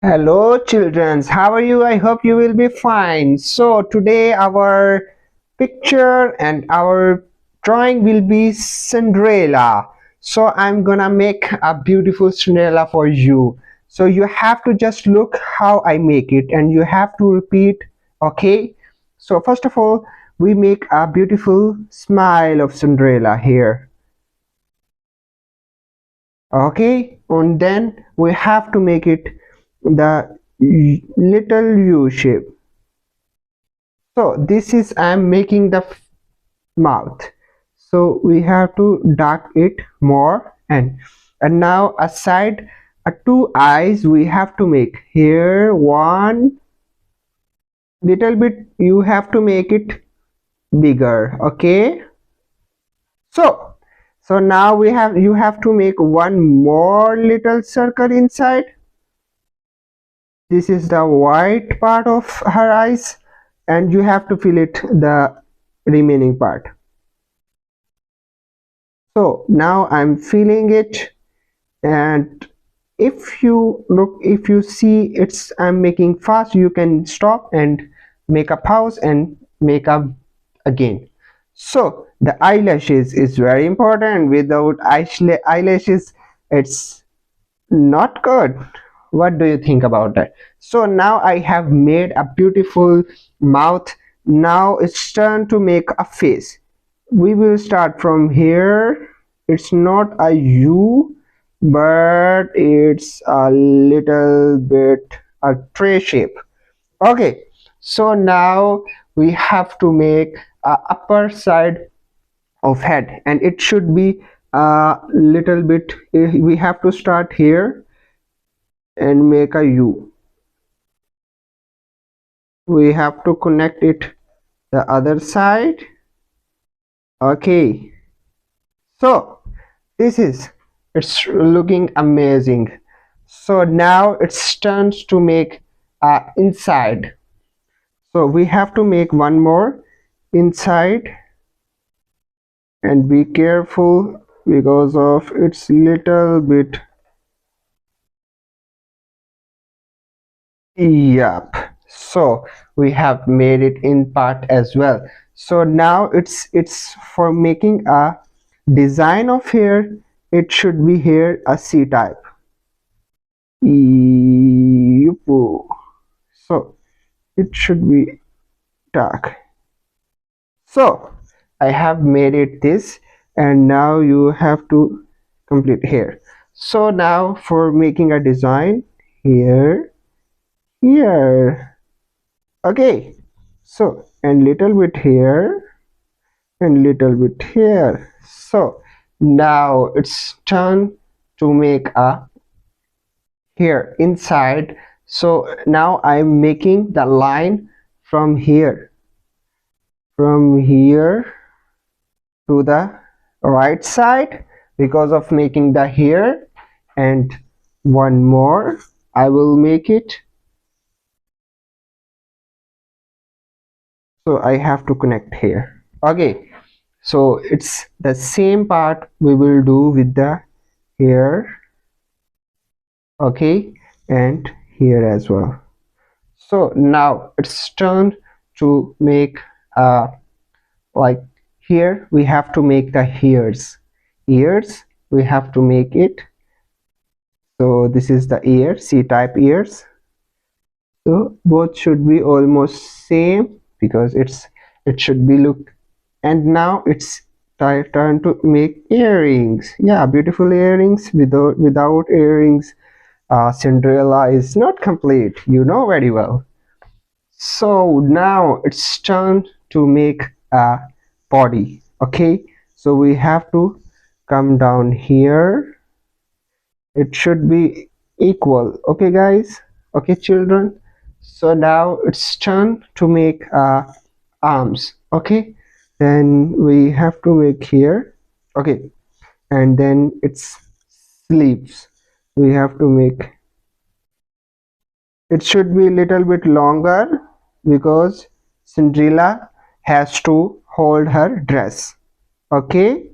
Hello children, how are you? I hope you will be fine. So today our picture and our drawing will be Cinderella. So I'm gonna make a beautiful Cinderella for you. So you have to just look how I make it and you have to repeat, okay? So first of all, we make a beautiful smile of Cinderella here. Okay, and then we have to make it the little U shape. So this is I'm making the mouth, so we have to dark it more, and now aside two eyes we have to make here one little bit. You have to make it bigger. Okay, so now we have you have to make one more little circle inside. This is the white part of her eyes, and you have to fill it the remaining part. So now I'm filling it, and if you look, if you see it's I'm making fast, you can stop and make a pause and make up again. So the eyelashes is very important. Without eyelashes it's not good. What do you think about that? So now I have made a beautiful mouth. Now it's turn to make a face. We will start from here. It's not a U, but it's a little bit a tray shape. Okay, so now we have to make a upper side of head, and it should be a little bit. We have to start here and make a U. We have to connect it the other side. Okay, so this is it's looking amazing. So now it's turns to make inside. So we have to make one more inside, and be careful because of it's little bit. Yep, so we have made it in part as well. So now it's for making a design of hair. It should be here a C type. Yep. So it should be dark. So I have made it this, and now you have to complete here. So now for making a design here, here. Okay, so and little bit here and little bit here. So now it's turn to make a here inside. So now I'm making the line from here to the right side because of making the here, and one more I will make it. So I have to connect here. Okay, so it's the same part we will do with the here. Okay, and here as well. So now it's turn to make like here we have to make the ears we have to make it. So this is the ear, C type ears. So both should be almost same because it should be look. And now it's turn to make earrings. Yeah, beautiful earrings. Without earrings, Cinderella is not complete, you know very well. So now it's turn to make a body. Okay, so we have to come down here. It should be equal. Okay guys, okay children. So now it's turn to make arms. Okay, then we have to make here. Okay, and then it's sleeves. We have to make it should be a little bit longer because Cinderella has to hold her dress. Okay,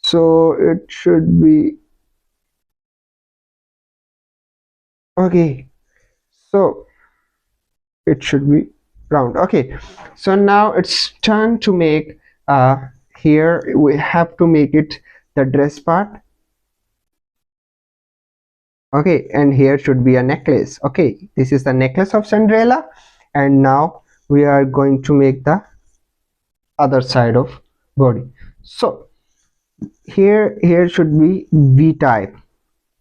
so it should be okay. So it should be round. Okay, so now it's turn to make here we have to make it the dress part. Okay, and here should be a necklace. Okay, this is the necklace of Cinderella, and now we are going to make the other side of body. So here should be V type.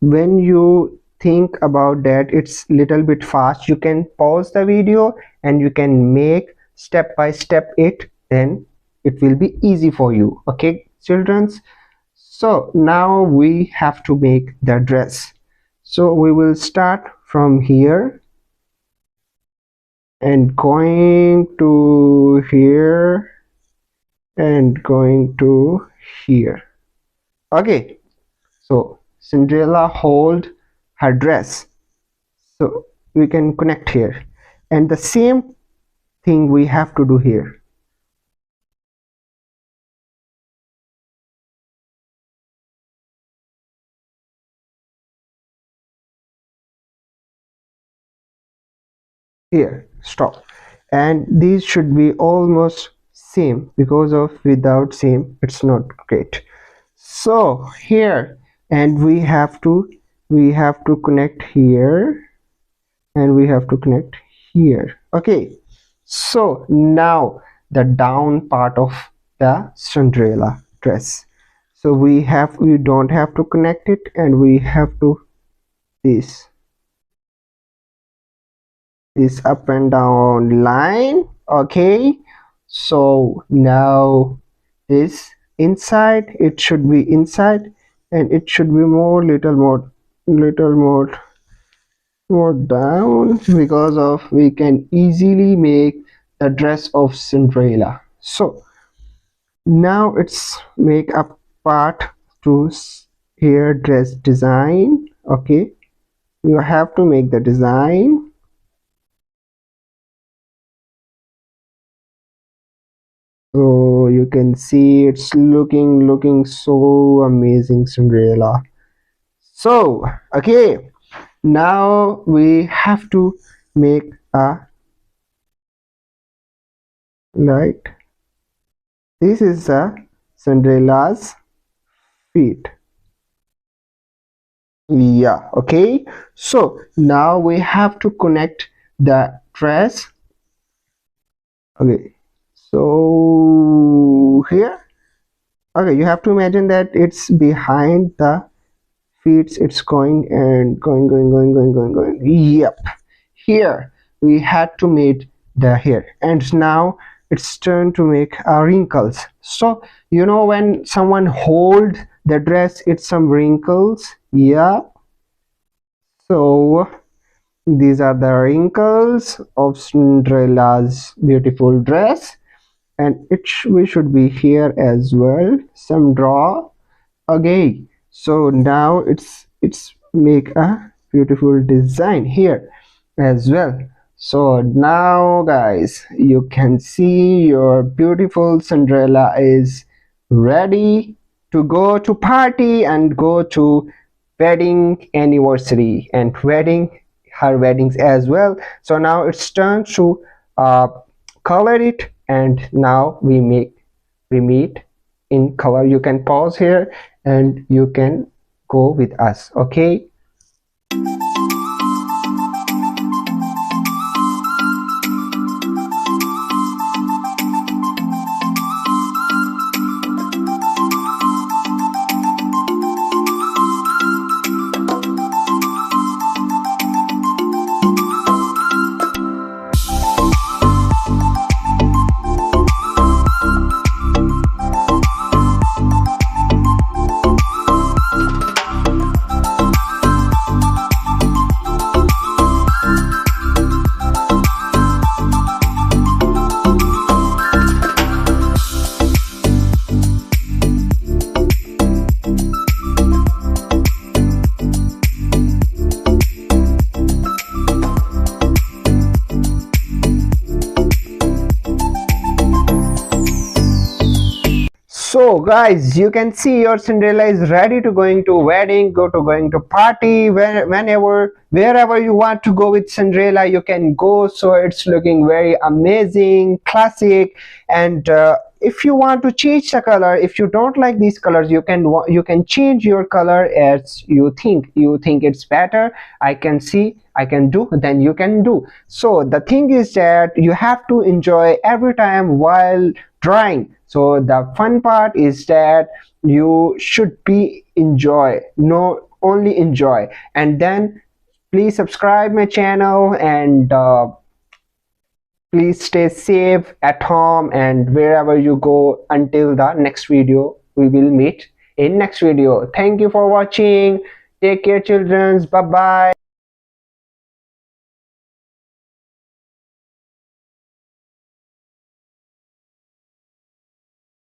When you think about that it's little bit fast, you can pause the video and you can make step by step it, then it will be easy for you. Okay childrens, so now we have to make the dress. So we will start from here and going to here and going to here. Okay, so Cinderella hold her dress, so we can connect here, and the same thing we have to do here. Here stop, and these should be almost same, because of without same it's not great. So here, and we have to connect here, and we have to connect here. Okay, so now the down part of the Cinderella dress, so we don't have to connect it, and we have to this up and down line. Okay, so now this inside, it should be inside, and it should be more little more down, because of we can easily make the dress of Cinderella. So now it's make a part to here dress design. Okay, you have to make the design. So you can see it's looking so amazing, Cinderella. So okay, now we have to make a light. This is a Cinderella's feet. Yeah, okay, so now we have to connect the dress. Okay, so here, okay, you have to imagine that it's behind the feet, it's going and going. Yep, here we had to make the hair, and now it's turn to make wrinkles. So you know when someone hold the dress, it's some wrinkles. Yeah, so these are the wrinkles of Cinderella's beautiful dress, and we should be here as well, some draw. Okay, so now it's make a beautiful design here as well. So now guys, you can see your beautiful Cinderella is ready to go to party and go to wedding anniversary and her weddings as well. So now it's turn to color it, and now we meet in color. You can pause here and you can go with us. Okay, So guys, you can see your Cinderella is ready to going to wedding, going to party, whenever, wherever you want to go with Cinderella, you can go. So it's looking very amazing, classic. And if you want to change the color, if you don't like these colors, you can change your color as you think it's better. I can see, I can do, then you can do. So the thing is that you have to enjoy every time while drawing. So the fun part is that you should be enjoy, no, only enjoy. And then please subscribe my channel, and please stay safe at home and wherever you go. Until the next video, we will meet in next video. Thank you for watching. Take care children. Bye bye.